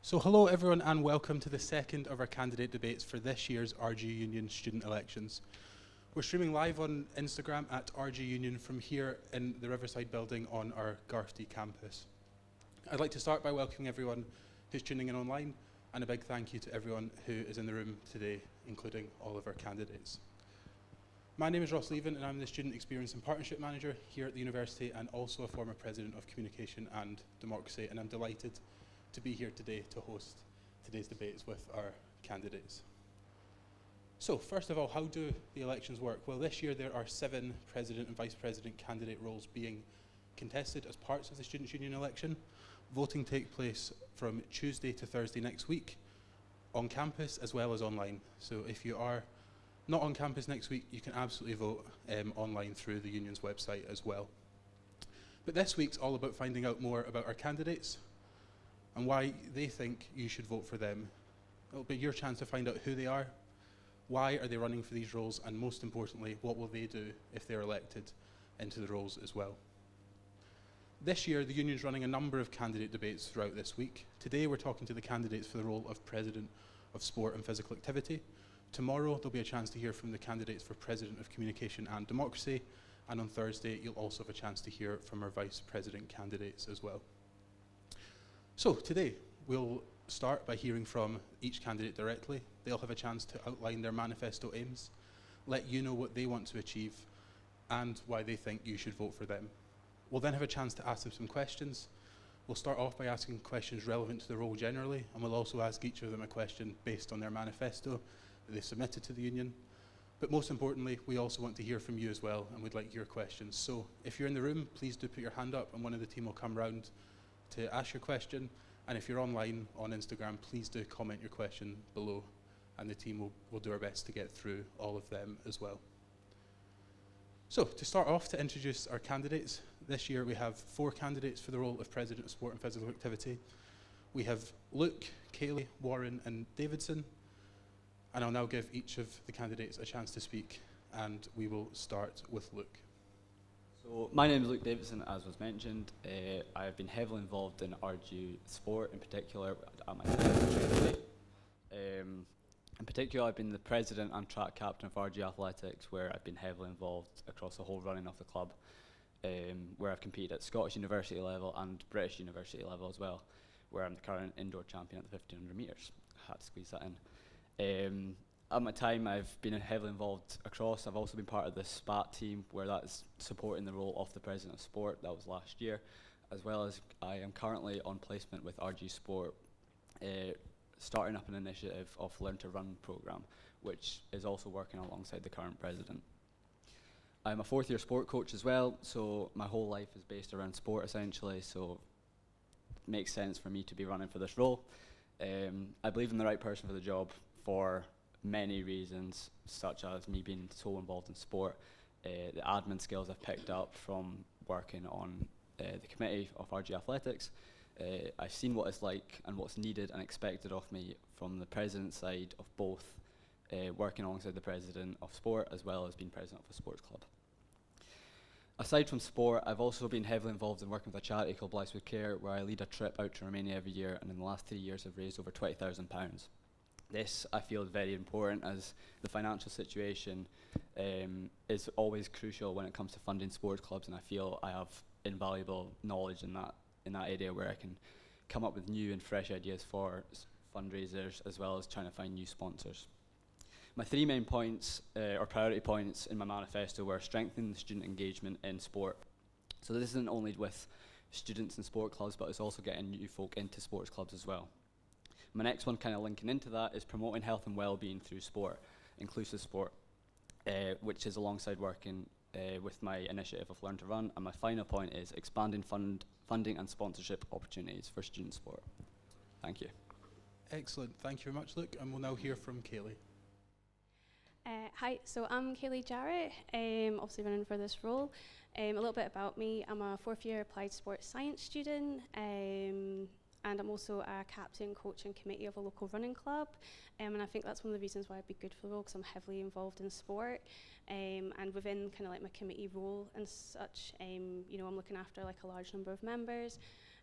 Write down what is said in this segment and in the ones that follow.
So hello everyone and welcome to the second of our candidate debates for this year's RG Union student elections. We're streaming live on Instagram at RG Union from here in the Riverside building on our Garthdee campus. I'd like to start by welcoming everyone who's tuning in online and a big thank you to everyone who is in the room today, including all of our candidates. My name is Ross Leaven and I'm the Student Experience and Partnership Manager here at the university and also a former President of Communication and Democracy, and I'm delighted to be here today to host today's debates with our candidates. So first of all, how do the elections work? Well, this year there are 7 President and Vice President candidate roles being contested as parts of the Students' Union election. Voting takes place from Tuesday to Thursday next week on campus as well as online. So if you are not on campus next week, you can absolutely vote online through the union's website as well. But this week's all about finding out more about our candidates and why they think you should vote for them. It'll be your chance to find out who they are, why are they running for these roles, and most importantly, what will they do if they're elected into the roles as well. This year, the union's running a number of candidate debates throughout this week. Today, we're talking to the candidates for the role of President of Sport and Physical Activity. Tomorrow, there'll be a chance to hear from the candidates for President of Communication and Democracy. And on Thursday, you'll also have a chance to hear from our Vice President candidates as well. So today, we'll start by hearing from each candidate directly. They'll have a chance to outline their manifesto aims, let you know what they want to achieve, and why they think you should vote for them. We'll then have a chance to ask them some questions. We'll start off by asking questions relevant to the role generally, and we'll also ask each of them a question based on their manifesto that they submitted to the union. But most importantly, we also want to hear from you as well, and we'd like your questions. So if you're in the room, please do put your hand up, and one of the team will come round to ask your question. And if you're online on Instagram, please do comment your question below, and the team will do our best to get through all of them as well. So to start off, to introduce our candidates, this year we have 4 candidates for the role of President of Sport and Physical Activity. We have Luke, Kayleigh, Warren and Davidson, and I'll now give each of the candidates a chance to speak, and we will start with Luke. So my name is Luke Davidson, as was mentioned. I have been heavily involved in RG sport, in particular at my training. In particular, I've been the president and track captain of RG Athletics, where I've been heavily involved across the whole running of the club, where I've competed at Scottish University level and British University level as well, where I'm the current indoor champion at the 1500 metres. I had to squeeze that in. At my time, I've been heavily involved across. I've also been part of the SPAT team, where that is supporting the role of the President of Sport. That was last year, as well as I am currently on placement with RG Sport, starting up an initiative of Learn to Run programme, which is also working alongside the current president. I'm a 4th year sport coach as well, so my whole life is based around sport essentially, so it makes sense for me to be running for this role. I believe I'm the right person for the job for many reasons, such as me being so involved in sport, the admin skills I've picked up from working on the committee of RG Athletics. I've seen what it's like and what's needed and expected of me from the president's side of both working alongside the president of sport as well as being president of a sports club. Aside from sport, I've also been heavily involved in working with a charity called Blessed with Care, where I lead a trip out to Romania every year, and in the last 3 years I've raised over £20,000. This, I feel, is very important, as the financial situation is always crucial when it comes to funding sports clubs, and I feel I have invaluable knowledge in that area where I can come up with new and fresh ideas for fundraisers, as well as trying to find new sponsors. My 3 main points, or priority points in my manifesto, were strengthening the student engagement in sport. So this isn't only with students in sport clubs, but it's also getting new folk into sports clubs as well. My next one, kind of linking into that, is promoting health and well-being through sport, inclusive sport, which is alongside working with my initiative of Learn to Run. And my final point is expanding funding and sponsorship opportunities for student sport. Thank you. Excellent, thank you very much, Luke, and we'll now hear from Kayleigh. Hi, so I'm Kayleigh Jarrett, obviously running for this role. A little bit about me: I'm a 4th year applied sports science student, and I'm also a captain, coach and committee of a local running club, and I think that's one of the reasons why I'd be good for the role, because I'm heavily involved in sport, and within kind of like my committee role and such, you know, I'm looking after like a large number of members,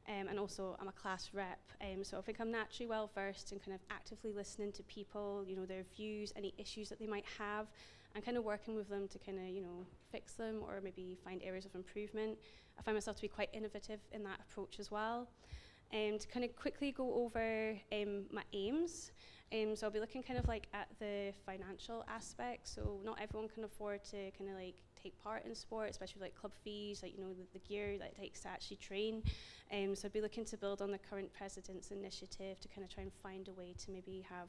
And also I'm a class rep, so I think I'm naturally well versed in kind of actively listening to people, you know, their views, any issues that they might have, and kind of working with them to kind of, you know, fix them or maybe find areas of improvement. I find myself to be quite innovative in that approach as well. To kind of quickly go over my aims. So I'll be looking kind of like at the financial aspect. So not everyone can afford to kind of like take part in sport, especially with like club fees, like, you know, the gear that it takes to actually train. So I'd be looking to build on the current president's initiative to kind of try and find a way to maybe have,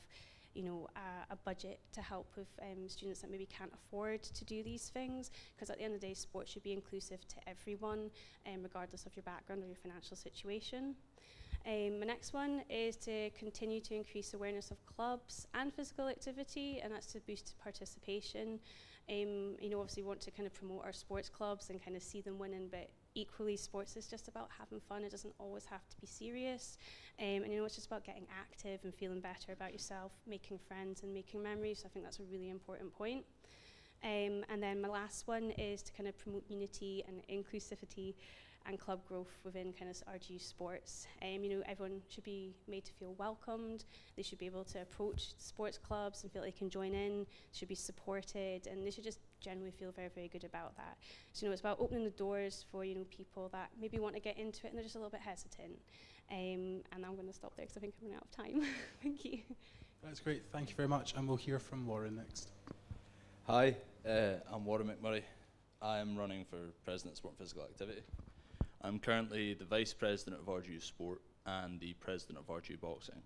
you know, a budget to help with students that maybe can't afford to do these things, because at the end of the day, sport should be inclusive to everyone, regardless of your background or your financial situation. My next one is to continue to increase awareness of clubs and physical activity, and that's to boost participation. You know, obviously we want to kind of promote our sports clubs and kind of see them winning, but equally sports is just about having fun. It doesn't always have to be serious. And you know, it's just about getting active and feeling better about yourself, making friends and making memories. So I think that's a really important point. And then my last one is to kind of promote unity and inclusivity and club growth within kind of RGU sports. You know, everyone should be made to feel welcomed. They should be able to approach sports clubs and feel like they can join in, should be supported, and they should just generally feel very, very good about that. So, you know, it's about opening the doors for, you know, people that maybe want to get into it and they're just a little bit hesitant. And I'm going to stop there because I think I'm running out of time. Thank you. That's great. Thank you very much. And we'll hear from Warren next. Hi, I'm Warren McMurray. I'm running for President of Sport and Physical Activity. I'm currently the Vice President of RGU Sport and the President of RGU Boxing.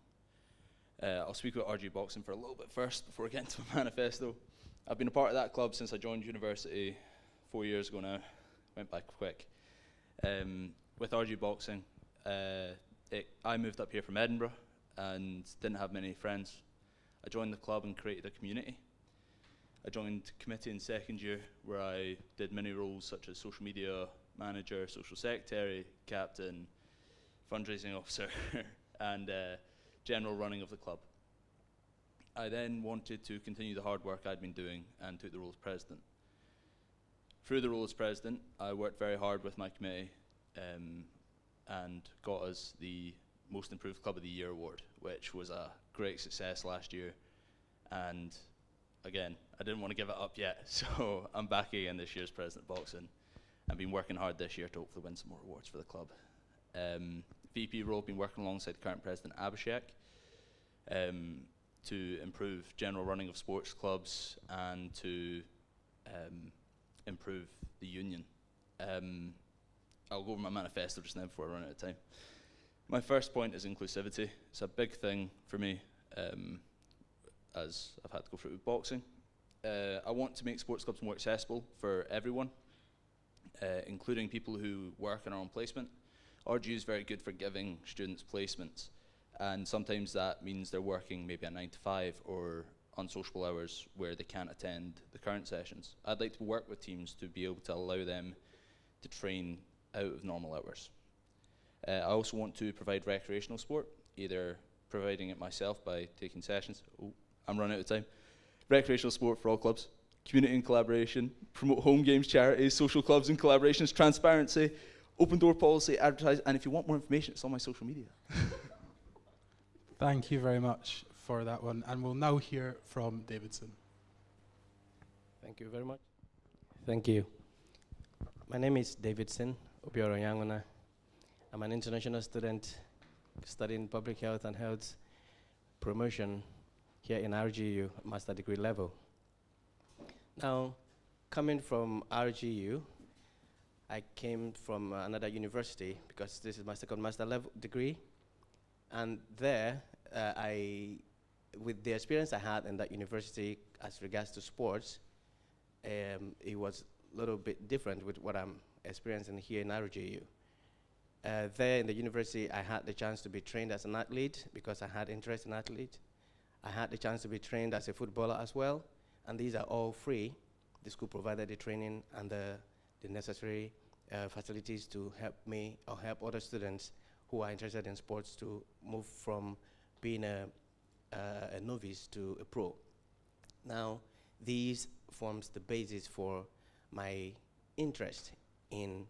I'll speak about RGU Boxing for a little bit first before I get into my manifesto. I've been a part of that club since I joined university 4 years ago now. Went by quick. With RGU Boxing, I moved up here from Edinburgh and didn't have many friends. I joined the club and created a community. I joined committee in second year, where I did many roles such as social media manager, social secretary, captain, fundraising officer, and general running of the club. I then wanted to continue the hard work I'd been doing and took the role as president. Through the role as president, I worked very hard with my committee and got us the Most Improved Club of the Year award, which was a great success last year. And again, I didn't want to give it up yet, so I'm back again this year as president of boxing. I've been working hard this year to hopefully win some more awards for the club. VP role, been working alongside current president Abhishek to improve general running of sports clubs and to improve the union. I'll go over my manifesto just now before I run out of time. My first point is inclusivity. It's a big thing for me, as I've had to go through with boxing. I want to make sports clubs more accessible for everyone, including people who work in our own placement. RGU is very good for giving students placements, and sometimes that means they're working maybe a 9 to 5 or unsociable hours where they can't attend the current sessions. I'd like to work with teams to be able to allow them to train out of normal hours. I also want to provide recreational sport, either providing it myself by taking sessions. Oh, I'm running out of time. Recreational sport for all clubs, community and collaboration, promote home games, charities, social clubs and collaborations, transparency, open door policy, advertise, and if you want more information, it's on my social media. Thank you very much for that one. And we'll now hear from Davidson. Thank you very much. Thank you. My name is Davidson Obioro Yangona. I'm an international student studying public health and health promotion here in RGU, master degree level. Now, coming from RGU, I came from another university because this is my second master level degree. And there, with the experience I had in that university as regards to sports, it was a little bit different with what I'm experiencing here in RGU. There in the university, I had the chance to be trained as an athlete because I had interest in athlete. I had the chance to be trained as a footballer as well, and these are all free. The school provided the training and the necessary facilities to help me or help other students who are interested in sports to move from being a novice to a pro. Now, these forms the basis for my interest in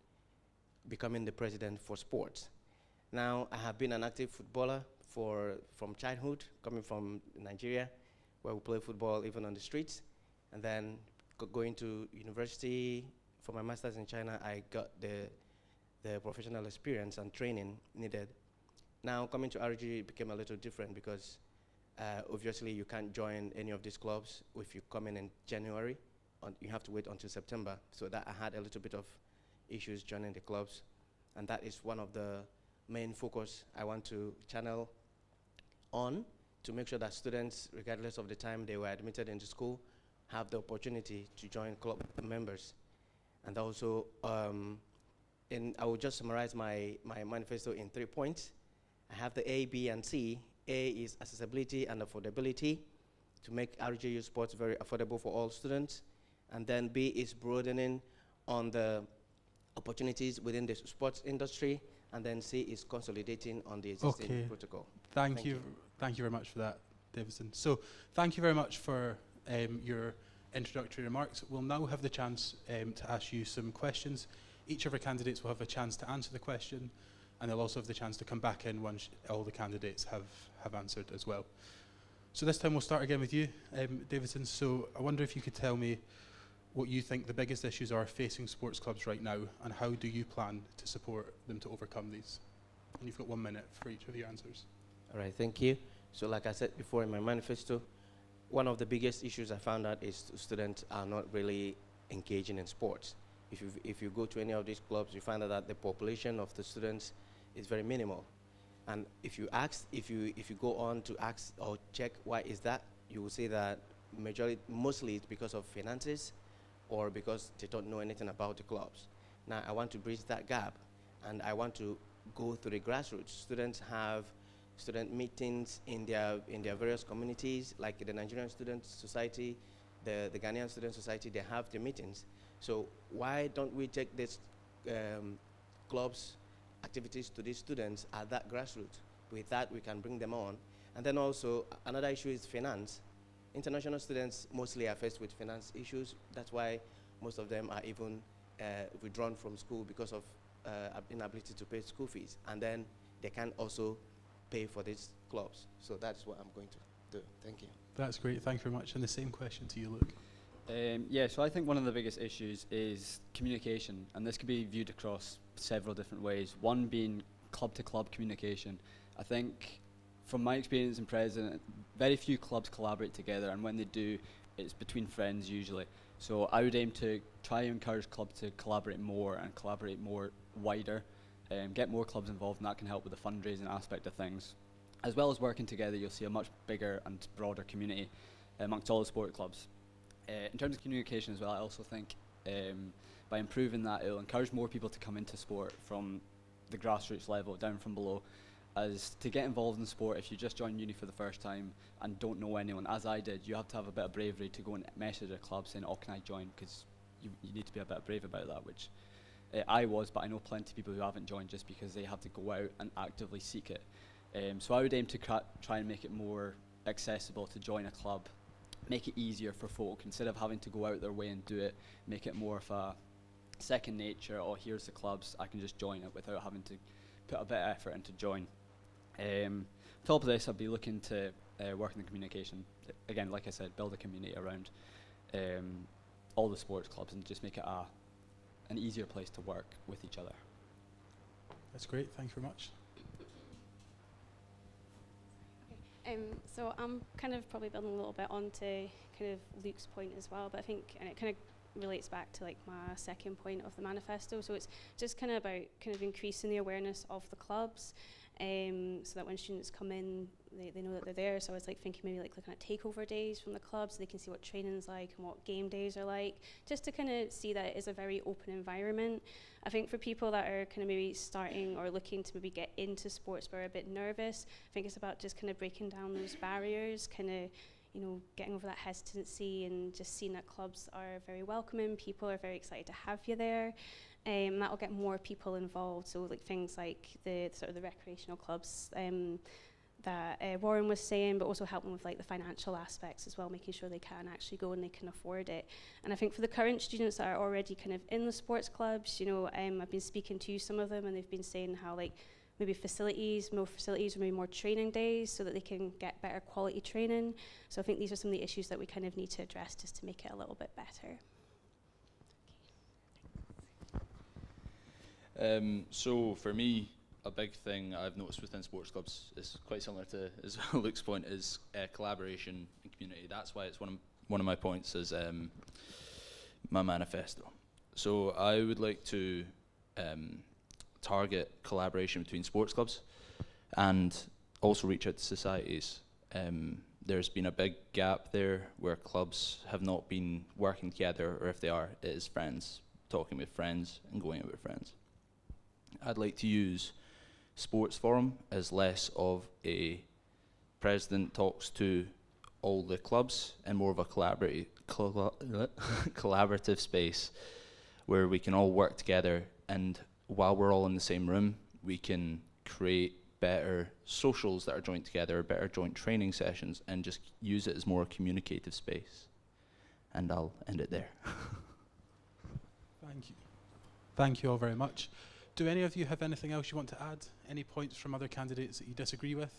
becoming the president for sports. Now, I have been an active footballer from childhood, coming from Nigeria, where we play football even on the streets. And then going to university for my master's in China, I got the professional experience and training needed. Now, coming to RG became a little different because obviously you can't join any of these clubs if you come in January. You have to wait until September. So that I had a little bit of issues joining the clubs. And that is one of the main focus I want to channel on, to make sure that students, regardless of the time they were admitted into school, have the opportunity to join club members. And also, I will just summarize my manifesto in 3 points. I have the A, B, and C. A is accessibility and affordability, to make RGU sports very affordable for all students. And then B is broadening on the opportunities within the sports industry. And then C is consolidating on the existing protocol. Thank you very much for that, Davidson. So thank you very much for your introductory remarks. We'll now have the chance to ask you some questions. Each of our candidates will have a chance to answer the question, and they'll also have the chance to come back in once all the candidates have answered as well. So this time we'll start again with you, Davidson. So I wonder if you could tell me what you think the biggest issues are facing sports clubs right now, and how do you plan to support them to overcome these? And you've got 1 minute for each of your answers. All right, thank you. So like I said before in my manifesto, one of the biggest issues I found out is students are not really engaging in sports. If you go to any of these clubs, you find out that the population of the students is very minimal. And if you go on to ask or check why is that, you will see that mostly it's because of finances, or because they don't know anything about the clubs. Now, I want to bridge that gap, and I want to go to the grassroots. Students have student meetings in their various communities, like the Nigerian Student Society, the Ghanaian Student Society, they have the meetings. So why don't we take these clubs activities to these students at that grassroots? With that, we can bring them on. And then also, another issue is finance. International students mostly are faced with finance issues. That's why most of them are even withdrawn from school because of inability to pay school fees. And then they can also pay for these clubs. So that's what I'm going to do. Thank you. That's great. Thank you very much. And the same question to you, Luke. So I think one of the biggest issues is communication, and this could be viewed across several different ways. One being club-to-club communication. I think, from my experience in president, very few clubs collaborate together, and when they do, it's between friends usually. So I would aim to try and encourage clubs to collaborate more and collaborate more wider, get more clubs involved, and that can help with the fundraising aspect of things. As well as working together, you'll see a much bigger and broader community amongst all the sport clubs. In terms of communication as well, I also think by improving that, it'll encourage more people to come into sport from the grassroots level, down from below. As to get involved in sport, if you just join uni for the first time and don't know anyone, as I did, you have to have a bit of bravery to go and message a club saying, oh, can I join? Because you need to be a bit brave about that, which I was, but I know plenty of people who haven't joined just because they have to go out and actively seek it. So I would aim to try and make it more accessible to join a club, make it easier for folk. Instead of having to go out their way and do it, make it more of a second nature, or here's the clubs, I can just join it without having to put a bit of effort into join. On top of this, I'd be looking to work in the communication. Again, like I said, build a community around all the sports clubs and just make it an easier place to work with each other. That's great. Thank you very much. So I'm kind of probably building a little bit onto kind of Luke's point as well, but I think, and it kind of relates back to like my second point of the manifesto. So it's just kind of about kind of increasing the awareness of the clubs, so that when students come in, they know that they're there. So I was like thinking maybe like looking at takeover days from the clubs, so they can see what training's like and what game days are like, just to kind of see that it is a very open environment. I think for people that are kind of maybe starting or looking to maybe get into sports but are a bit nervous, I think it's about just kind of breaking down those barriers, kind of, you know, getting over that hesitancy and just seeing that clubs are very welcoming, people are very excited to have you there. That will get more people involved. So like things like the sort of the recreational clubs that Warren was saying, but also helping with like the financial aspects as well, making sure they can actually go and they can afford it. And I think for the current students that are already kind of in the sports clubs, you know, I've been speaking to some of them and they've been saying how like maybe facilities, more facilities, or maybe more training days so that they can get better quality training. So I think these are some of the issues that we kind of need to address just to make it a little bit better. So for me, a big thing I've noticed within sports clubs is quite similar to as Luke's point, is collaboration and community. That's why it's one of my points is my manifesto. So I would like to target collaboration between sports clubs and also reach out to societies. There's been a big gap there where clubs have not been working together, or if they are, it is friends, talking with friends and going out with friends. I'd like to use Sports Forum as less of a president talks to all the clubs and more of a collaborative space where we can all work together, and while we're all in the same room, we can create better socials that are joined together, better joint training sessions, and just use it as more a communicative space. And I'll end it there. Thank you. Thank you all very much. Do any of you have anything else you want to add? Any points from other candidates that you disagree with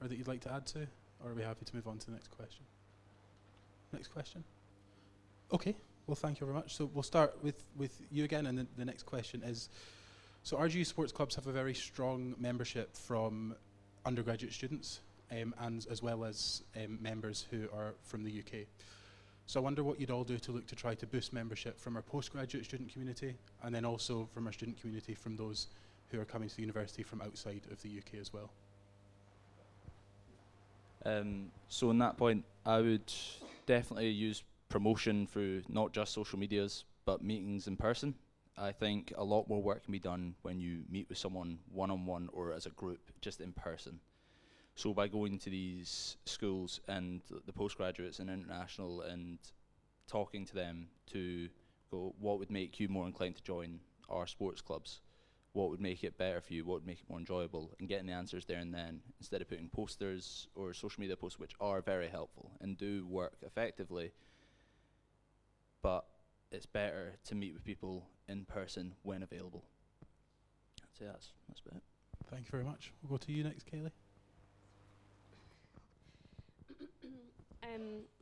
or that you'd like to add to? Or are we happy to move on to the next question? Next question? Okay, well thank you very much. So we'll start with you again, and the next question is, so RGU sports clubs have a very strong membership from undergraduate students and as well as members who are from the UK. So I wonder what you'd all do to look to try to boost membership from our postgraduate student community, and then also from our student community from those who are coming to the university from outside of the UK as well. So on that point, I would definitely use promotion through not just social medias, but meetings in person. I think a lot more work can be done when you meet with someone one-on-one or as a group, just in person. So by going to these schools and the postgraduates and international and talking to them to go, what would make you more inclined to join our sports clubs? What would make it better for you? What would make it more enjoyable? And getting the answers there and then, instead of putting posters or social media posts, which are very helpful and do work effectively, but it's better to meet with people in person when available. I'd say that's about it. Thank you very much. We'll go to you next, Kaylee.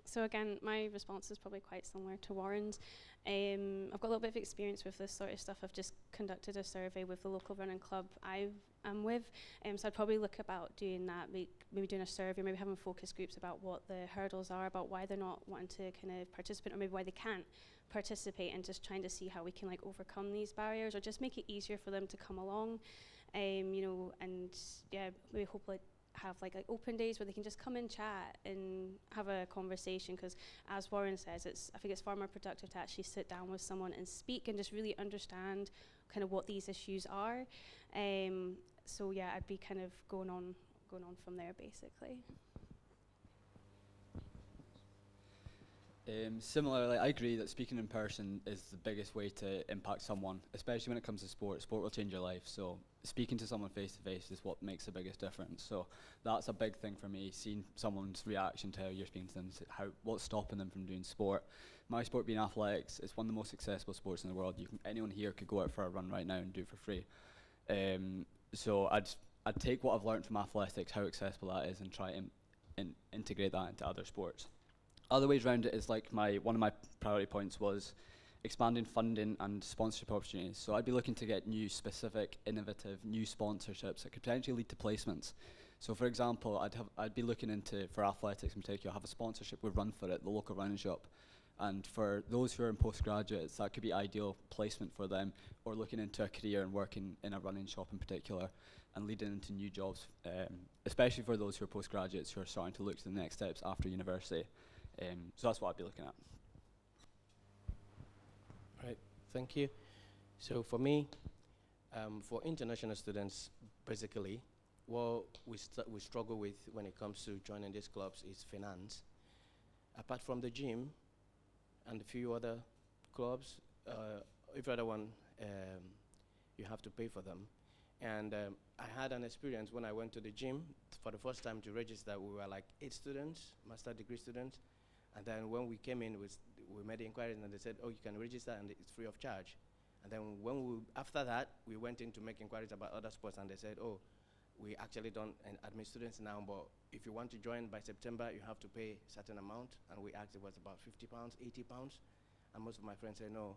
So again, my response is probably quite similar to Warren's. I've got a little bit of experience with this sort of stuff. I've just conducted a survey with the local running club I'm with, so I'd probably look about doing that, maybe doing a survey, maybe having focus groups about what the hurdles are, about why they're not wanting to kind of participate, or maybe why they can't participate, and just trying to see how we can like overcome these barriers, or just make it easier for them to come along, you know, and yeah, maybe hopefully have like open days where they can just come and chat and have a conversation, because as Warren says, I think it's far more productive to actually sit down with someone and speak and just really understand kind of what these issues are. So yeah, I'd be kind of going on from there basically. Similarly, I agree that speaking in person is the biggest way to impact someone, especially when it comes to sport. Sport will change your life, so speaking to someone face to face is what makes the biggest difference. So that's a big thing for me, seeing someone's reaction to how you're speaking to them, what's stopping them from doing sport. My sport being athletics, it's one of the most accessible sports in the world. Anyone here could go out for a run right now and do it for free. So I'd take what I've learned from athletics, how accessible that is, and try and integrate that into other sports. Other ways around it is like one of my priority points was expanding funding and sponsorship opportunities. So I'd be looking to get new, specific, innovative, new sponsorships that could potentially lead to placements. So for example, I'd be looking into, for athletics in particular, have a sponsorship with Run For It, the local running shop. And for those who are in postgraduates, that could be ideal placement for them, or looking into a career and working in a running shop in particular, and leading into new jobs, especially for those who are postgraduates who are starting to look to the next steps after university. So that's what I'd be looking at. Right, thank you. So for me, for international students, basically, what we struggle with when it comes to joining these clubs is finance. Apart from the gym and a few other clubs, every other one, you have to pay for them. And I had an experience when I went to the gym for the first time to register. We were like 8 students, master degree students. And then when we came in, we made the inquiry and they said, oh, you can register and it's free of charge. And then after that, we went in to make inquiries about other sports, and they said, oh, we actually don't admit students now, but if you want to join by September, you have to pay a certain amount. And we asked, it was about 50 pounds, 80 pounds. And most of my friends said, no,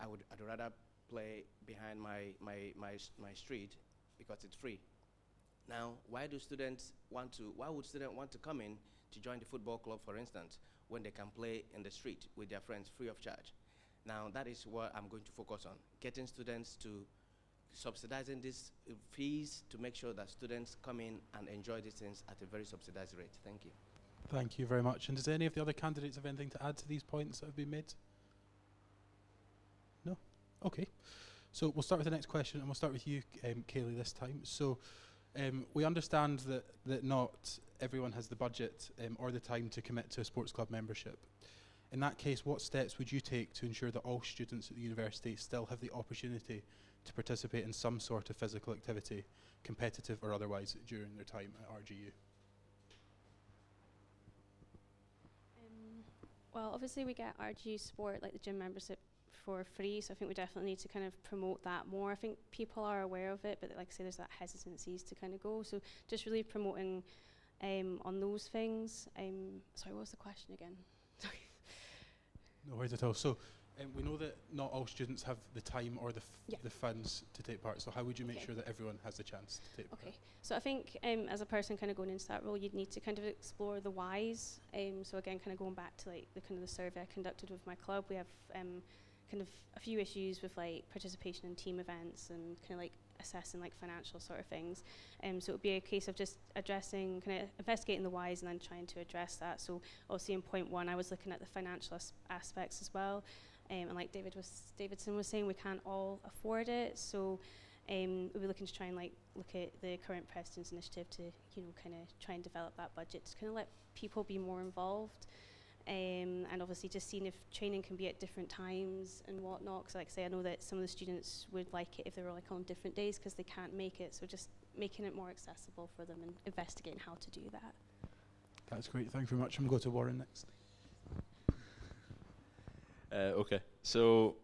I'd rather play behind my street because it's free. Now, why would students want to come in to join the football club, for instance, when they can play in the street with their friends free of charge? Now, that is what I'm going to focus on, getting students to subsidizing these fees to make sure that students come in and enjoy these things at a very subsidized rate. Thank you. Thank you very much. And does any of the other candidates have anything to add to these points that have been made? No? Okay. So we'll start with the next question, and we'll start with you, Kaylee, this time. So we understand that not everyone has the budget or the time to commit to a sports club membership. In that case, what steps would you take to ensure that all students at the university still have the opportunity to participate in some sort of physical activity, competitive or otherwise, during their time at RGU? Well, obviously we get RGU Sport, like the gym membership, for free, so I think we definitely need to kind of promote that more. I think people are aware of it, but like I say, there's that hesitancies to kind of go, so just really promoting on those things. Sorry, what was the question again? No worries at all. So we know that not all students have the time or the funds to take part, so how would you make sure that everyone has the chance to take part? Okay, so I think as a person kind of going into that role, you'd need to kind of explore the whys. So again, kind of going back to like the kind of the survey I conducted with my club, we have kind of a few issues with like participation in team events and kind of like assessing like financial sort of things. So it would be a case of just addressing, kind of investigating the whys and then trying to address that. So obviously in point one, I was looking at the financial aspects as well. And like Davidson was saying, we can't all afford it. So we'll be looking to try and like look at the current President's initiative to, you know, kind of try and develop that budget to kind of let people be more involved. And obviously just seeing if training can be at different times and whatnot, because like I say, I know that some of the students would like it if they were like on different days because they can't make it, so just making it more accessible for them and investigating how to do that. That's great, thank you very much. I'm going to go to Warren next. Okay, so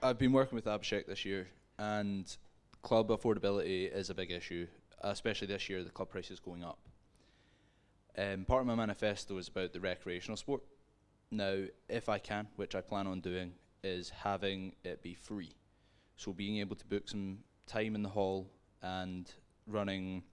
I've been working with Abhishek this year, and club affordability is a big issue, especially this year, the club price is going up. Part of my manifesto is about the recreational sport. Now, if I can, which I plan on doing, is having it be free. So being able to book some time in the hall and running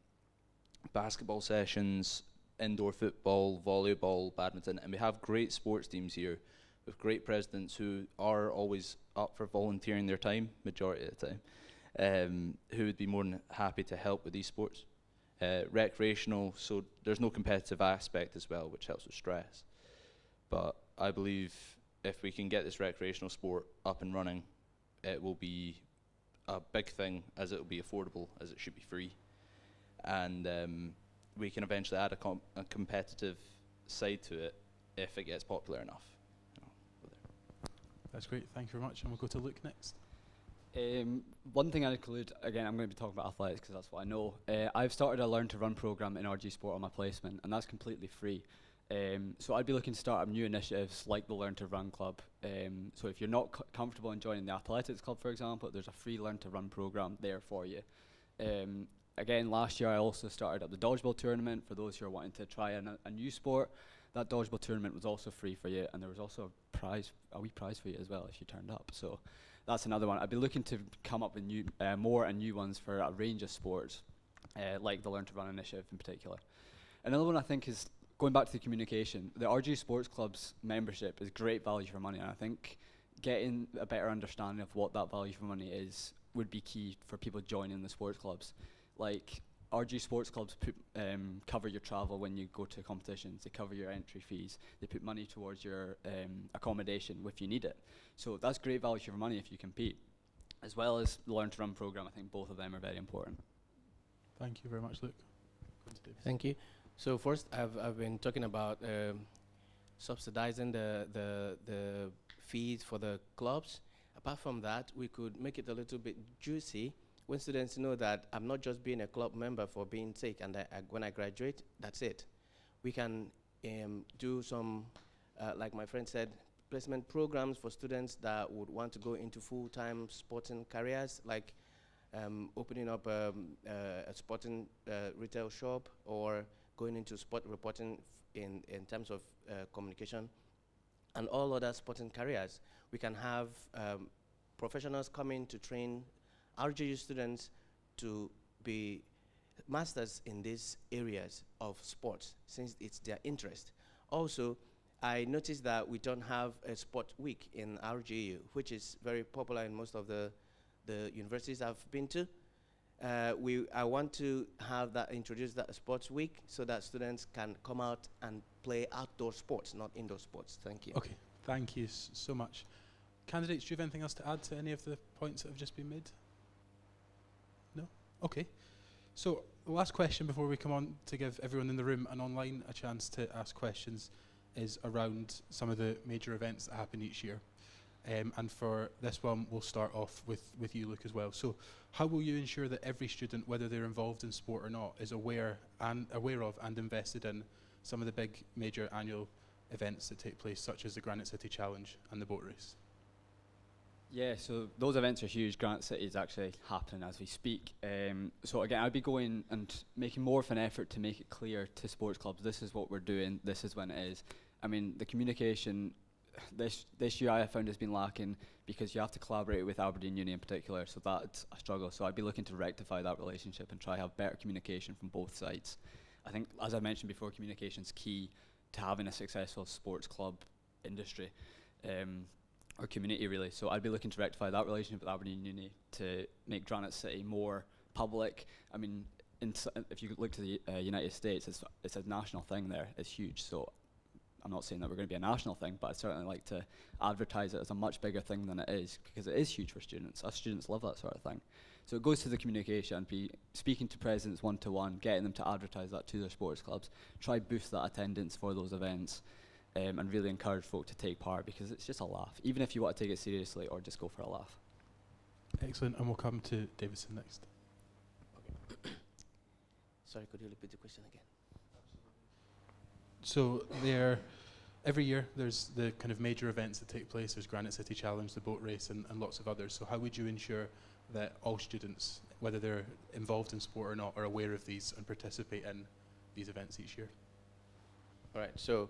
basketball sessions, indoor football, volleyball, badminton, and we have great sports teams here with great presidents who are always up for volunteering their time, majority of the time, who would be more than happy to help with these sports. Recreational, so there's no competitive aspect as well, which helps with stress. But I believe if we can get this recreational sport up and running, it will be a big thing, as it will be affordable, as it should be free. And we can eventually add a competitive side to it if it gets popular enough. That's great, thank you very much. And we'll go to Luke next. One thing I'd include, again, I'm going to be talking about athletics because that's what I know. I've started a Learn to Run program in RG Sport on my placement, and that's completely free. So I'd be looking to start up new initiatives like the Learn to Run Club. So if you're not comfortable in joining the athletics club, for example, there's a free Learn to Run program there for you. Again, last year I also started up the dodgeball tournament for those who are wanting to try a new sport. That dodgeball tournament was also free for you, and there was also a wee prize for you as well if you turned up. So that's another one. I'd be looking to come up with more and new ones for a range of sports, like the Learn to Run initiative in particular. Another one I think is going back to the communication. The RG Sports Club's membership is great value for money, and I think getting a better understanding of what that value for money is would be key for people joining the sports clubs. Like, RG Sports Clubs cover your travel when you go to competitions, they cover your entry fees, they put money towards your accommodation if you need it. So that's great value for money if you compete. As well as the Learn to Run program, I think both of them are very important. Thank you very much, Luke. Thank you. So first, I've been talking about subsidizing the fees for the clubs. Apart from that, we could make it a little bit juicy when students know that I'm not just being a club member for being sake, and when I graduate, that's it. We can do some, like my friend said, placement programs for students that would want to go into full-time sporting careers, like opening up a sporting retail shop or going into sport reporting in terms of communication and all other sporting careers. We can have professionals coming to train RGU students to be masters in these areas of sports since it's their interest. Also, I noticed that we don't have a sport week in RGU, which is very popular in most of the universities I've been to. I want to have that, introduce that sports week so that students can come out and play outdoor sports, not indoor sports. Thank you. Okay, thank you so much. Candidates, do you have anything else to add to any of the points that have just been made? No? Okay. So the last question before we come on to give everyone in the room and online a chance to ask questions is around some of the major events that happen each year. And for this one, we'll start off with you, Luke, as well. So how will you ensure that every student, whether they're involved in sport or not, is aware of and invested in some of the big major annual events that take place, such as the Granite City Challenge and the boat race? Yeah, so those events are huge. Granite City is actually happening as we speak. So again, I'd be going and making more of an effort to make it clear to sports clubs, this is what we're doing, this is when it is. I mean, the communication this year I found has been lacking because you have to collaborate with Aberdeen Uni in particular, so that's a struggle. So I'd be looking to rectify that relationship and try to have better communication from both sides. I think, as I mentioned before, communication is key to having a successful sports club industry. Or community, really. So I'd be looking to rectify that relationship with Aberdeen Uni to make Granite City more public. I mean, if you look to the United States, it's a national thing there. It's huge. So I'm not saying that we're going to be a national thing, but I'd certainly like to advertise it as a much bigger thing than it is, because it is huge for students. Us students love that sort of thing. So it goes to the communication, be speaking to presidents one-to-one, getting them to advertise that to their sports clubs, try boost that attendance for those events, and really encourage folk to take part, because it's just a laugh, even if you want to take it seriously or just go for a laugh. Excellent, and we'll come to Davidson next. Okay. Sorry, could you repeat the question again? So every year there's the kind of major events that take place. There's Granite City Challenge, the boat race, and lots of others. So how would you ensure that all students, whether they're involved in sport or not, are aware of these and participate in these events each year? All right, so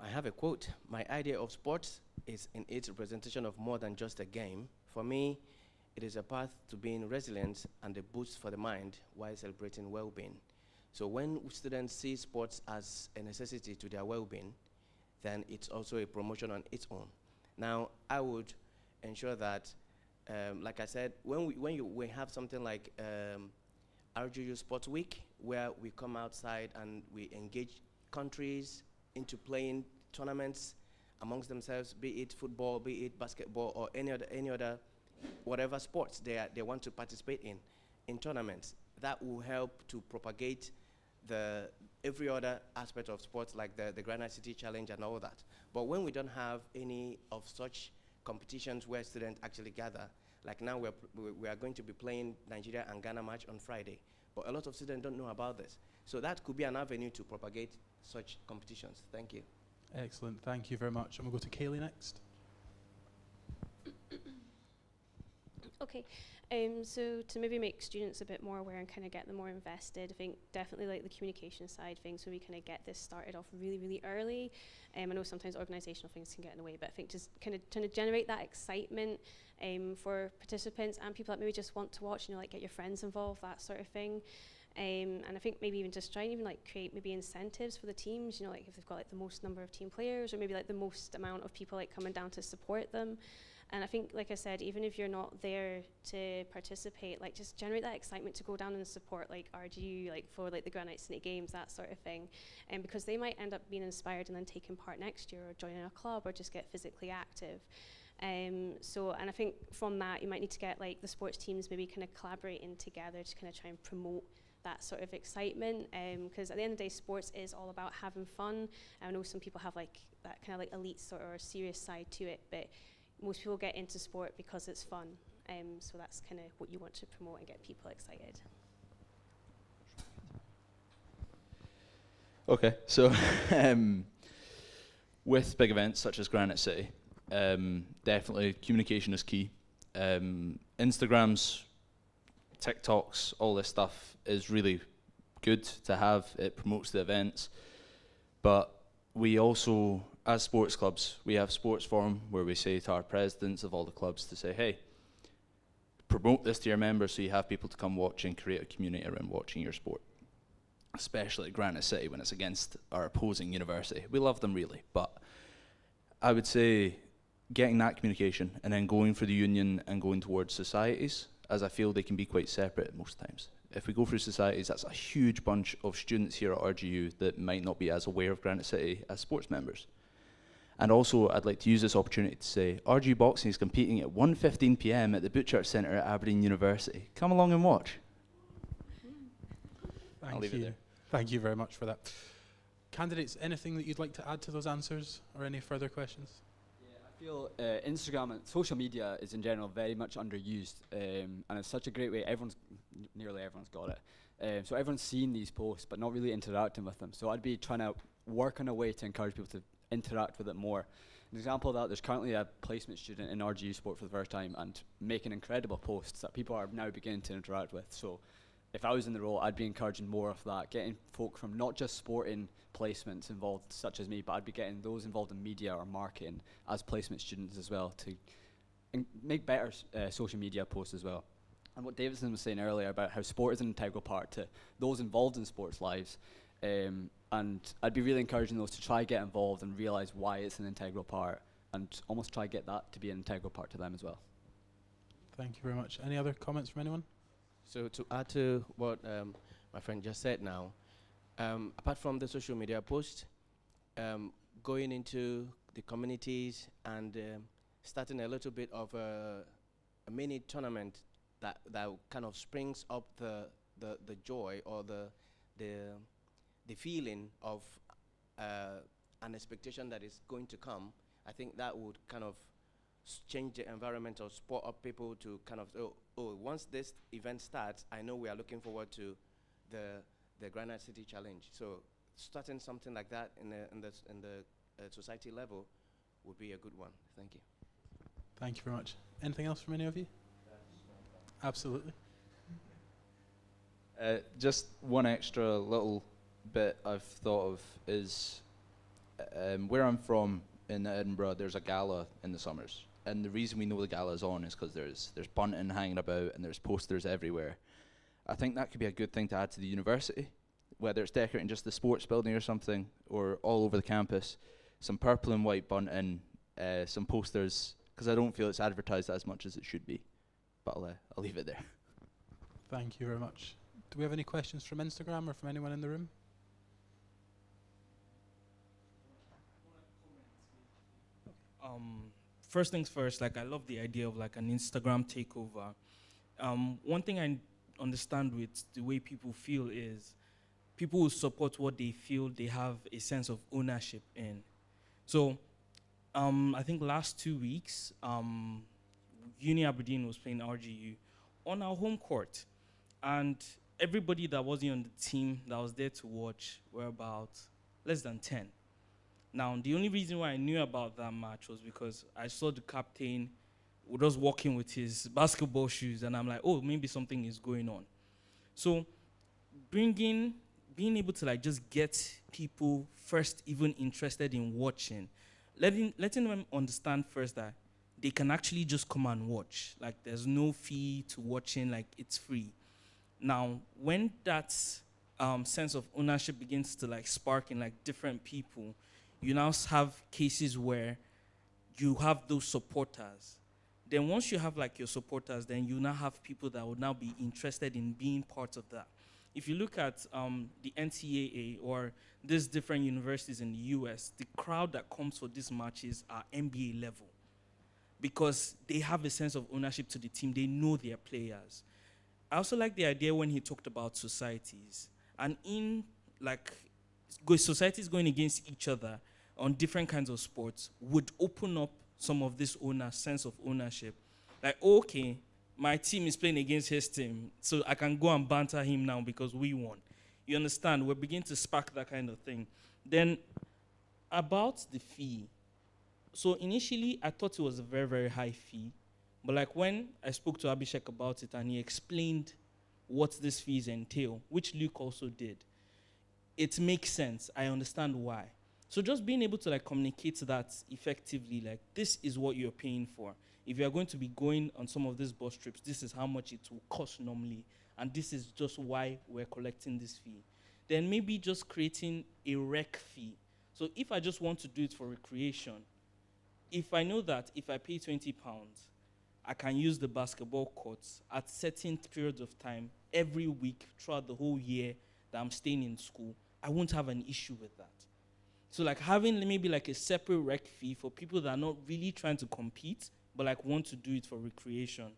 I have a quote. My idea of sports is in its representation of more than just a game. For me, it is a path to being resilient and a boost for the mind while celebrating well-being. So when students see sports as a necessity to their well-being, then it's also a promotion on its own. Now, I would ensure that, like I said, when we have something like RGU Sports Week, where we come outside and we engage countries into playing tournaments amongst themselves, be it football, be it basketball, or any other whatever sports they want to participate in tournaments. That will help to propagate every other aspect of sports, like the Granite City Challenge and all that. But when we don't have any of such competitions where students actually gather, like now we are going to be playing Nigeria and Ghana match on Friday, but a lot of students don't know about this. So that could be an avenue to propagate such competitions. Thank you. Excellent, thank you very much. And we'll go to Kaylee next. Okay, so to maybe make students a bit more aware and kind of get them more invested, I think definitely like the communication side thing, so we kind of get this started off really, really early. I know sometimes organisational things can get in the way, but I think just kind of trying to generate that excitement for participants and people that maybe just want to watch, like get your friends involved, that sort of thing. And I think maybe even just try and even like create maybe incentives for the teams, like if they've got like the most number of team players, or maybe like the most amount of people like coming down to support them. And I think, like I said, even if you're not there to participate, like just generate that excitement to go down and support like RGU, like for like the Granite City Games, that sort of thing. And because they might end up being inspired and then taking part next year, or joining a club, or just get physically active. And I think from that, you might need to get like the sports teams maybe kind of collaborating together to kind of try and promote that sort of excitement, because at the end of the day, sports is all about having fun. I know some people have like that kind of like elite sort of serious side to it, but most people get into sport because it's fun. So that's kind of what you want to promote and get people excited. Okay, so with big events such as Granite City, definitely communication is key. Instagrams, TikToks, all this stuff is really good to have. It promotes the events. But we also, as sports clubs, we have sports forum where we say to our presidents of all the clubs to say, hey, promote this to your members so you have people to come watch and create a community around watching your sport. Especially at Granite City when it's against our opposing university. We love them really, but I would say getting that communication and then going for the union and going towards societies, as I feel they can be quite separate most times. If we go through societies, that's a huge bunch of students here at RGU that might not be as aware of Granite City as sports members. And also, I'd like to use this opportunity to say, RGU Boxing is competing at 1:15 p.m. at the Butchart Centre at Aberdeen University. Come along and watch. I'll leave it there. Thank you very much for that. Candidates, anything that you'd like to add to those answers or any further questions? Yeah, I feel Instagram and social media is in general very much underused, and it's such a great way. Nearly everyone's got it. So everyone's seen these posts, but not really interacting with them. So I'd be trying to work on a way to encourage people to interact with it more. An example of that, there's currently a placement student in RGU Sport for the first time and making incredible posts that people are now beginning to interact with. So if I was in the role, I'd be encouraging more of that, getting folk from not just sporting placements involved, such as me, but I'd be getting those involved in media or marketing as placement students as well to make better social media posts as well. And what Davidson was saying earlier about how sport is an integral part to those involved in sports lives, and I'd be really encouraging those to try get involved and realise why it's an integral part and almost try get that to be an integral part to them as well. Thank you very much. Any other comments from anyone? So to add to what my friend just said now, apart from the social media post, going into the communities and starting a little bit of a mini tournament that kind of springs up the joy or the feeling of an expectation that is going to come. I think that would kind of change the environment or spur up people to kind of, once this event starts, I know we are looking forward to the Granite City Challenge. So starting something like that in the society level would be a good one. Thank you. Thank you very much. Anything else from any of you? Absolutely. Just one extra little bit I've thought of is where I'm from in Edinburgh, there's a gala in the summers. And the reason we know the gala is on is because there's bunting hanging about and there's posters everywhere. I think that could be a good thing to add to the university, whether it's decorating just the sports building or something, or all over the campus. Some purple and white bunting, some posters, because I don't feel it's advertised as much as it should be. But I'll leave it there. Thank you very much. Do we have any questions from Instagram or from anyone in the room? First things first, like I love the idea of like an Instagram takeover. One thing I understand with the way people feel is people will support what they feel they have a sense of ownership in. So I think last 2 weeks, Uni Aberdeen was playing RGU on our home court. And everybody that wasn't on the team that was there to watch were about less than 10. Now, the only reason why I knew about that match was because I saw the captain just walking with his basketball shoes, and I'm like, oh, maybe something is going on. So being able to like just get people first even interested in watching, letting them understand first that they can actually just come and watch. Like, there's no fee to watching, like, it's free. Now, when that sense of ownership begins to like spark in like different people, you now have cases where you have those supporters. Then once you have like your supporters, then you now have people that would now be interested in being part of that. If you look at the NCAA or these different universities in the US, the crowd that comes for these matches are NBA level because they have a sense of ownership to the team. They know their players. I also like the idea when he talked about societies. And in like societies going against each other on different kinds of sports would open up some of this sense of ownership. Like, okay, my team is playing against his team, so I can go and banter him now because we won. You understand? We're beginning to spark that kind of thing. Then about the fee. So initially, I thought it was a very, very high fee. But like when I spoke to Abhishek about it and he explained what these fees entail, which Luke also did, it makes sense. I understand why. So just being able to like communicate that effectively, like this is what you're paying for. If you're going to be going on some of these bus trips, this is how much it will cost normally. And this is just why we're collecting this fee. Then maybe just creating a rec fee. So if I just want to do it for recreation, if I know that if I pay £20, I can use the basketball courts at certain periods of time every week throughout the whole year that I'm staying in school, I won't have an issue with that. So like having maybe like a separate rec fee for people that are not really trying to compete, but like want to do it for recreation.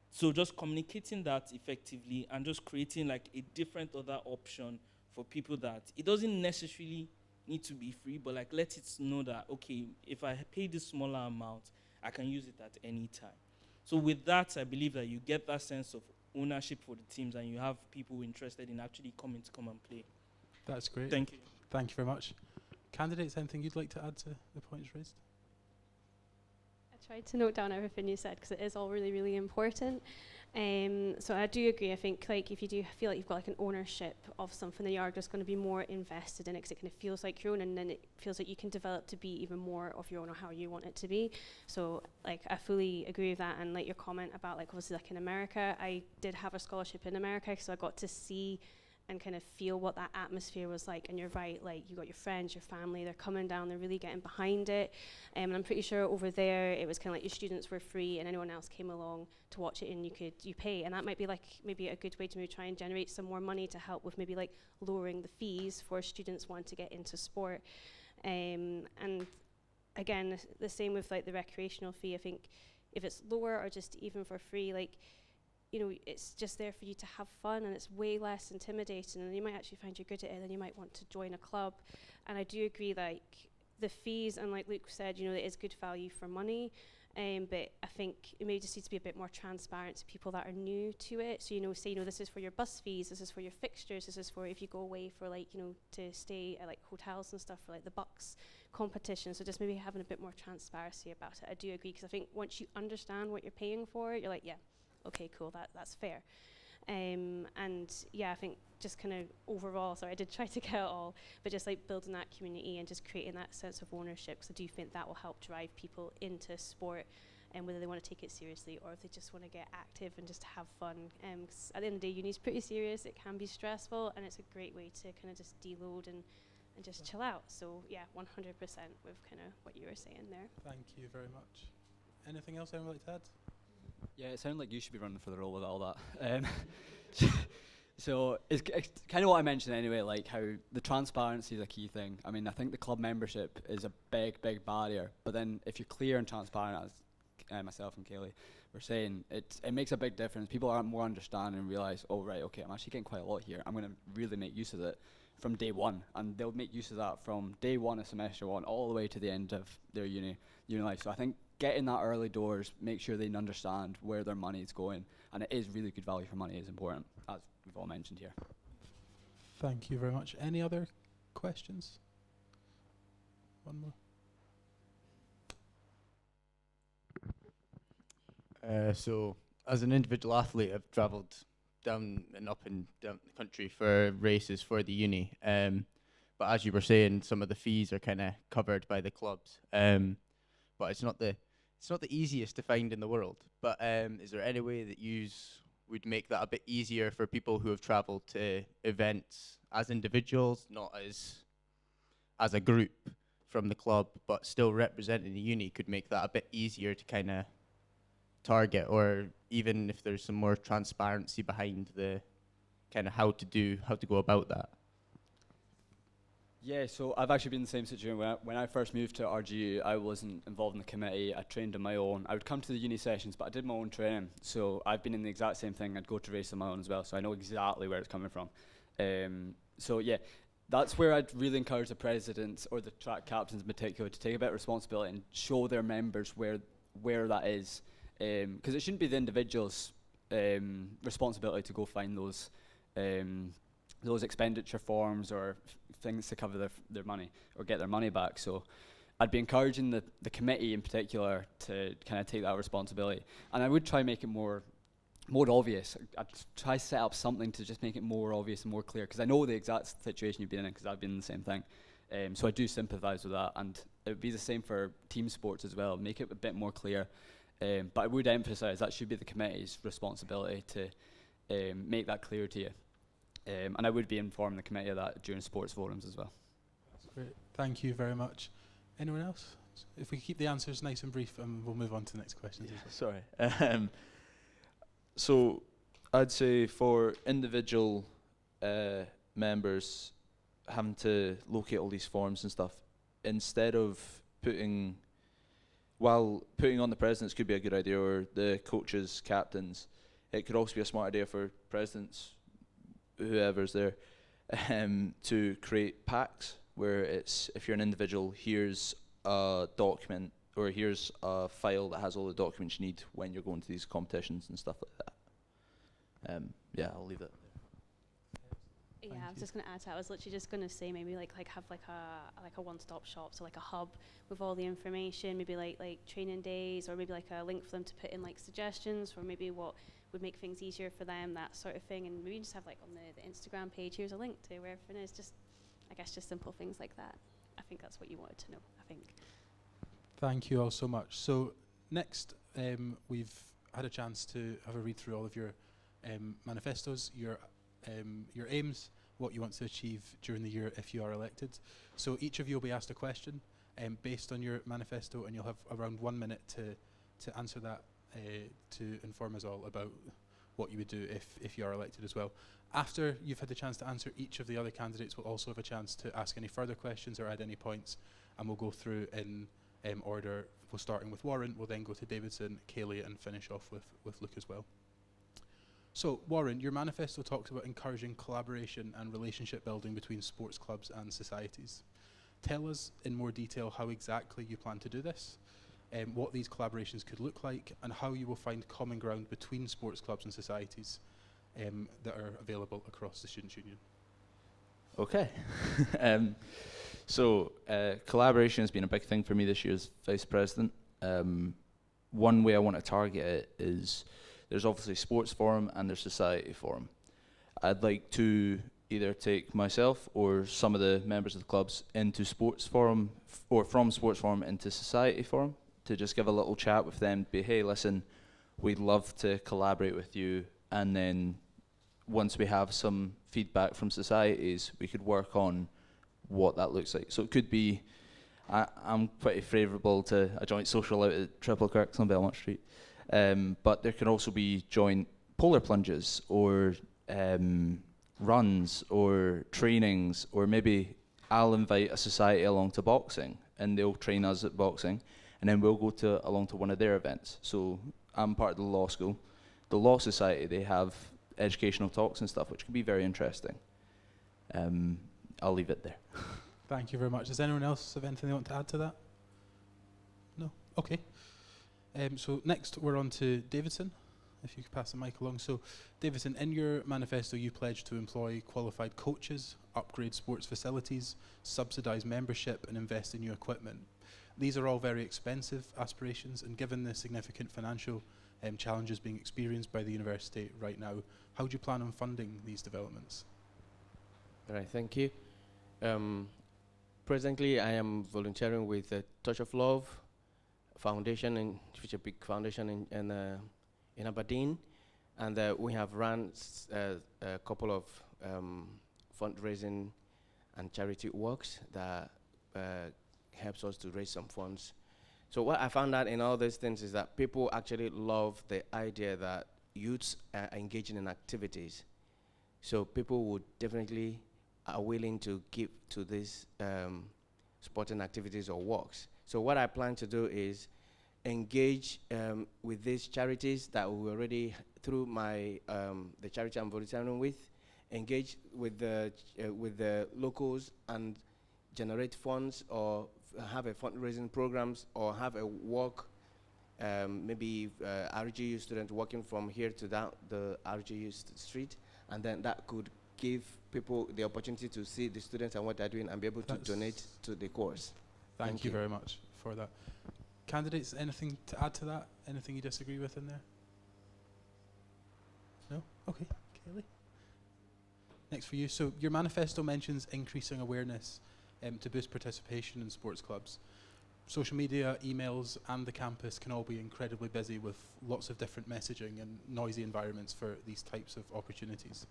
So just communicating that effectively and just creating like a different other option for people that it doesn't necessarily need to be free, but like let it know that, okay, if I pay this smaller amount, I can use it at any time. So with that, I believe that you get that sense of ownership for the teams and you have people interested in actually coming to come and play. That's great. Thank you. Thank you very much. Candidates, anything you'd like to add to the points raised? I tried to note down everything you said because it is all really, really important. So I do agree. I think like if you do feel like you've got like an ownership of something, then you are just going to be more invested in it because it kind of feels like your own, and then it feels like you can develop to be even more of your own or how you want it to be. So like I fully agree with that, and like your comment about like obviously like in America, I did have a scholarship in America, so I got to see and kind of feel what that atmosphere was like. And you're right, like you got your friends, your family, they're coming down, they're really getting behind it. And I'm pretty sure over there it was kind of like your students were free and anyone else came along to watch it and you pay. And that might be like maybe a good way to maybe try and generate some more money to help with maybe like lowering the fees for students wanting to get into sport. And again, the same with like the recreational fee. I think if it's lower or just even for free, like, you know, it's just there for you to have fun and it's way less intimidating and you might actually find you're good at it and you might want to join a club. And I do agree, like, the fees, and like Luke said, you know, it is good value for money, but I think it may just need to be a bit more transparent to people that are new to it. So, you know, say, you know, this is for your bus fees, this is for your fixtures, this is for if you go away for like, you know, to stay at like hotels and stuff for like the Bucks competition. So just maybe having a bit more transparency about it. I do agree, because I think once you understand what you're paying for, you're like, yeah, okay, cool, that's fair. And yeah, I think just kind of overall, sorry, I did try to get it all, but just like building that community and just creating that sense of ownership, because I do think that will help drive people into sport, and whether they want to take it seriously or if they just want to get active and just have fun. 'Cause at the end of the day, uni's pretty serious, it can be stressful, and it's a great way to kind of just deload and just chill out. So yeah, 100% with kind of what you were saying there. Thank you very much. Anything else anyone would like to add? Yeah, it sounded like you should be running for the role with all that. So it's kind of what I mentioned anyway, like how the transparency is a key thing. I mean, I think the club membership is a big, big barrier. But then if you're clear and transparent, as myself and Kaylee were saying, it makes a big difference. People are more understanding and realise, oh, right, okay, I'm actually getting quite a lot here. I'm going to really make use of it from day one. And they'll make use of that from day one of semester one all the way to the end of their uni life. So I think getting that early doors, make sure they understand where their money is going, and it is really good value for money is important, as we've all mentioned here. Thank you very much. Any other questions? One more. So, as an individual athlete, I've travelled down and up and down the country for races for the uni. But as you were saying, some of the fees are kind of covered by the clubs. But it's not the easiest to find in the world. But is there any way that you would make that a bit easier for people who have travelled to events as individuals, not as a group from the club, but still representing the uni, could make that a bit easier to kind of target, or even if there's some more transparency behind the kind of how to go about that? Yeah, so I've actually been in the same situation. When I first moved to RGU, I wasn't involved in the committee. I trained on my own. I would come to the uni sessions, but I did my own training. So I've been in the exact same thing. I'd go to race on my own as well, so I know exactly where it's coming from. So yeah, that's where I'd really encourage the presidents or the track captains in particular to take a bit of responsibility and show their members where that is. Because it shouldn't be the individual's responsibility to go find those those expenditure forms or things to cover their money or get their money back. So I'd be encouraging the committee in particular to kind of take that responsibility. And I would try make it more obvious. I'd try set up something to just make it more obvious and more clear, because I know the exact situation you've been in, because I've been in the same thing. So I do sympathise with that, and it would be the same for team sports as well. Make it a bit more clear. But I would emphasise that should be the committee's responsibility to make that clear to you. And I would be informing the committee of that during sports forums as well. That's great. Thank you very much. Anyone else? If we keep the answers nice and brief, we'll move on to the next questions. Sorry. So I'd say for individual members having to locate all these forms and stuff, instead of putting on the presidents could be a good idea, or the coaches, captains, it could also be a smart idea for presidents, whoever's there, to create packs where it's, if you're an individual, here's a document, or here's a file that has all the documents you need when you're going to these competitions and stuff like that. Yeah, I'll leave it there. Yeah, I was just going to add to that. I was literally just going to say maybe like have like a one-stop shop, so like a hub with all the information, maybe like training days, or maybe like a link for them to put in like suggestions for maybe what would make things easier for them, that sort of thing. And maybe just have like on the Instagram page, here's a link to where everything is. Just, I guess, just simple things like that. I think that's what you wanted to know, I think. Thank you all so much. So next, we've had a chance to have a read through all of your manifestos, your aims, what you want to achieve during the year if you are elected. So each of you will be asked a question based on your manifesto, and you'll have around 1 minute to answer that, to inform us all about what you would do if you are elected as well. After you've had the chance to answer, each of the other candidates will also have a chance to ask any further questions or add any points, and we'll go through in order. We'll starting with Warren, we'll then go to Davidson, Kaylee, and finish off with Luke as well. So, Warren, your manifesto talks about encouraging collaboration and relationship building between sports clubs and societies. Tell us in more detail how exactly you plan to do this, what these collaborations could look like, and how you will find common ground between sports clubs and societies that are available across the Students' Union. Okay. So collaboration has been a big thing for me this year as Vice President. One way I want to target it is, there's obviously Sports Forum and there's Society Forum. I'd like to either take myself or some of the members of the clubs into Sports Forum, or from Sports Forum into Society Forum, to just give a little chat with them, be, hey, listen, we'd love to collaborate with you, and then once we have some feedback from societies, we could work on what that looks like. So it could be, I'm pretty favourable to a joint social out at Triple Kirks on Belmont Street. But there can also be joint polar plunges, or runs, or trainings, or maybe I'll invite a society along to boxing and they'll train us at boxing, and then we'll go along to one of their events. So I'm part of the law school. The Law Society, they have educational talks and stuff, which can be very interesting. I'll leave it there. Thank you very much. Does anyone else have anything they want to add to that? No? Okay. So next we're on to Davidson, if you could pass the mic along. So Davidson, in your manifesto you pledged to employ qualified coaches, upgrade sports facilities, subsidise membership and invest in new equipment. These are all very expensive aspirations, and given the significant financial challenges being experienced by the university right now, how do you plan on funding these developments? All right, thank you. Presently, I am volunteering with the Touch of Love Foundation, which is a big foundation in Aberdeen, and we have run a couple of fundraising and charity works that helps us to raise some funds. So what I found out in all these things is that people actually love the idea that youths are engaging in activities. So people would definitely are willing to give to these sporting activities or walks. So what I plan to do is engage with these charities that we already, through my the charity I'm volunteering with, engage with the locals and generate funds, or have a fundraising programs, or have a walk, maybe RGU student walking from here to down the RGU street, and then that could give people the opportunity to see the students and what they're doing and be able to donate to the course. Thank you very much for that. Candidates, anything to add to that? Anything you disagree with in there? No? Okay, Kaylee. Next for you. So your manifesto mentions increasing awareness to boost participation in sports clubs. Social media, emails, and the campus can all be incredibly busy with lots of different messaging and noisy environments for these types of opportunities.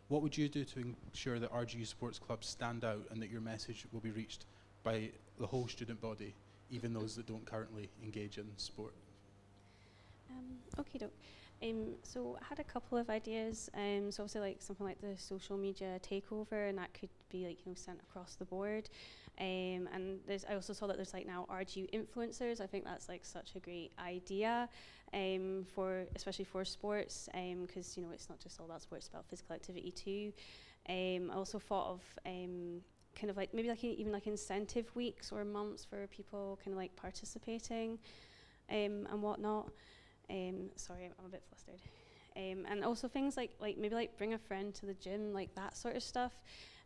What would you do to ensure that RGU sports clubs stand out and that your message will be reached by the whole student body, even those that don't currently engage in sport? Okay, doke. So I had a couple of ideas. So obviously, like something like the social media takeover, and that could be like sent across the board. And I also saw that there's like now RGU influencers. I think that's like such a great idea, especially for sports, because it's not just all about sports, it's about physical activity too. I also thought of kind of like maybe like even like incentive weeks or months for people kind of like participating and whatnot. Sorry, I'm a bit flustered. And also things like maybe like bring a friend to the gym, like that sort of stuff.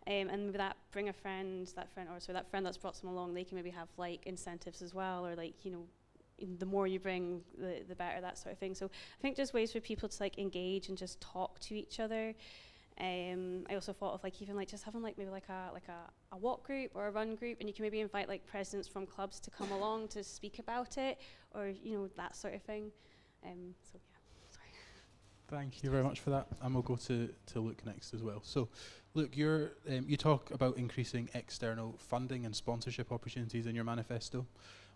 And maybe that bring a friend, that friend that's brought someone along, they can maybe have like incentives as well, or like, the more you bring, the better, that sort of thing. So I think just ways for people to like engage and just talk to each other. I also thought of like even like just having like maybe like a walk group or a run group, and you can maybe invite like presidents from clubs to come along to speak about it, or that sort of thing. So yeah, sorry. Thank you very much for that, and we'll go to Luke next as well. So, Luke, you talk about increasing external funding and sponsorship opportunities in your manifesto.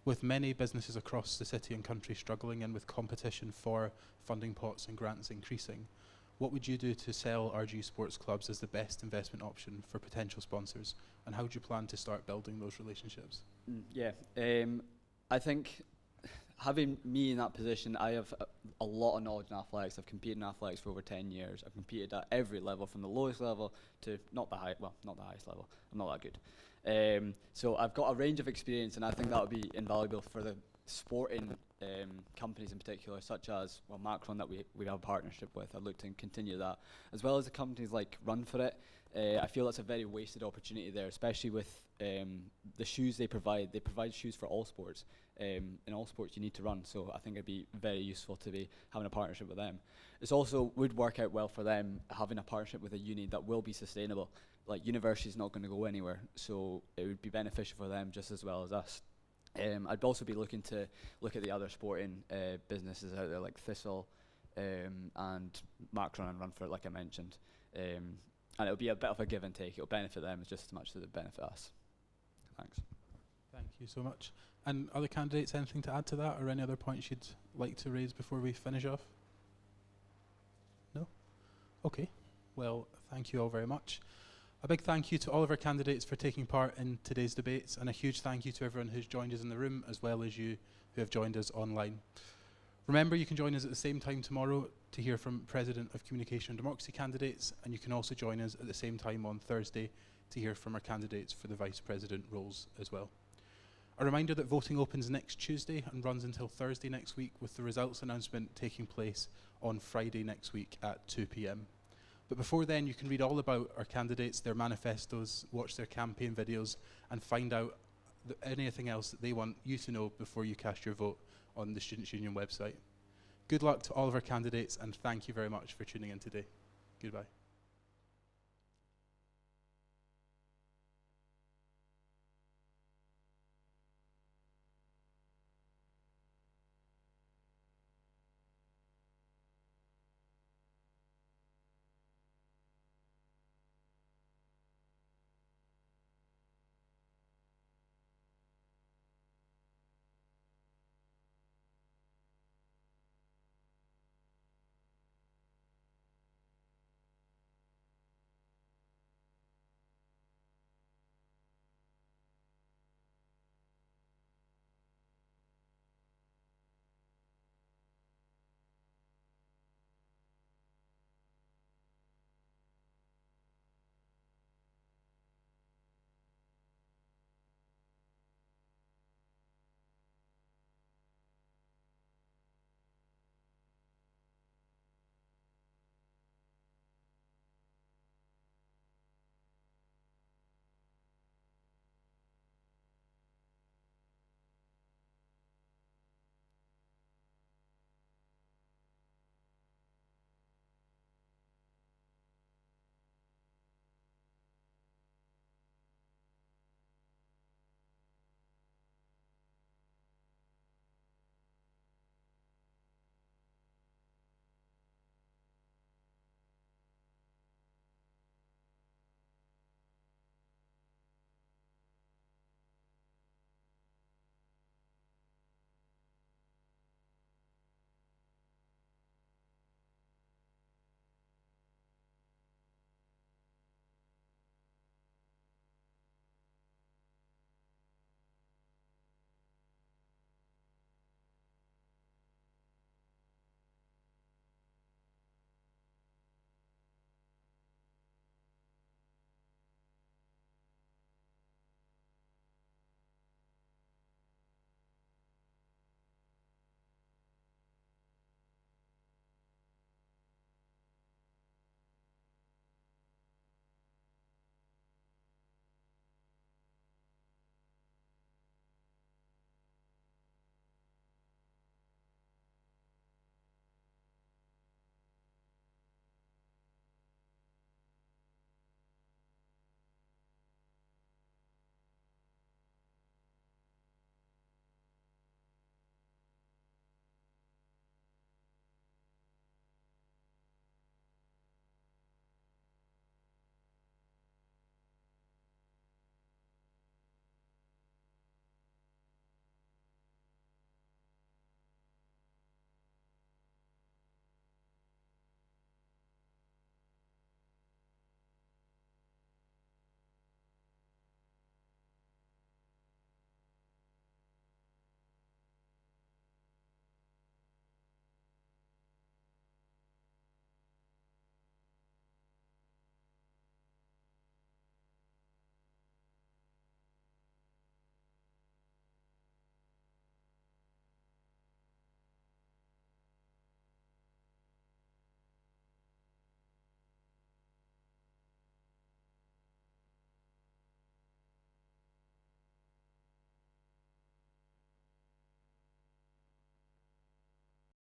With many businesses across the city and country struggling and with competition for funding pots and grants increasing, what would you do to sell RGU sports clubs as the best investment option for potential sponsors, and how do you plan to start building those relationships? I think having me in that position, I have a lot of knowledge in athletics. I've competed in athletics for over 10 years. I've competed at every level, from the lowest level to not the highest level. I'm not that good. So I've got a range of experience, and I think that would be invaluable for the sporting companies in particular, such as Macron, that we have a partnership with. I'd look to continue that, as well as the companies like Run For It. I feel that's a very wasted opportunity there, especially with the shoes they provide. They provide shoes for all sports. In all sports you need to run, so I think it'd be very useful to be having a partnership with them. It's also would work out well for them having a partnership with a uni that will be sustainable. Like, university's not going to go anywhere, so it would be beneficial for them just as well as us. I'd also be looking to look at the other sporting businesses out there, like Thistle and Macron and Run For It, like I mentioned. And it'll be a bit of a give and take. It'll benefit them just as much as it benefit us. Thanks. Thank you so much. And other candidates, anything to add to that, or any other points you'd like to raise before we finish off? No? Okay. Well, thank you all very much. A big thank you to all of our candidates for taking part in today's debates, and a huge thank you to everyone who's joined us in the room, as well as you who have joined us online. Remember, you can join us at the same time tomorrow to hear from President of Communication and Democracy candidates, and you can also join us at the same time on Thursday to hear from our candidates for the Vice President roles as well. A reminder that voting opens next Tuesday and runs until Thursday next week, with the results announcement taking place on Friday next week at 2 p.m. But before then, you can read all about our candidates, their manifestos, watch their campaign videos, and find out anything else that they want you to know before you cast your vote on the Students' Union website. Good luck to all of our candidates, and thank you very much for tuning in today. Goodbye.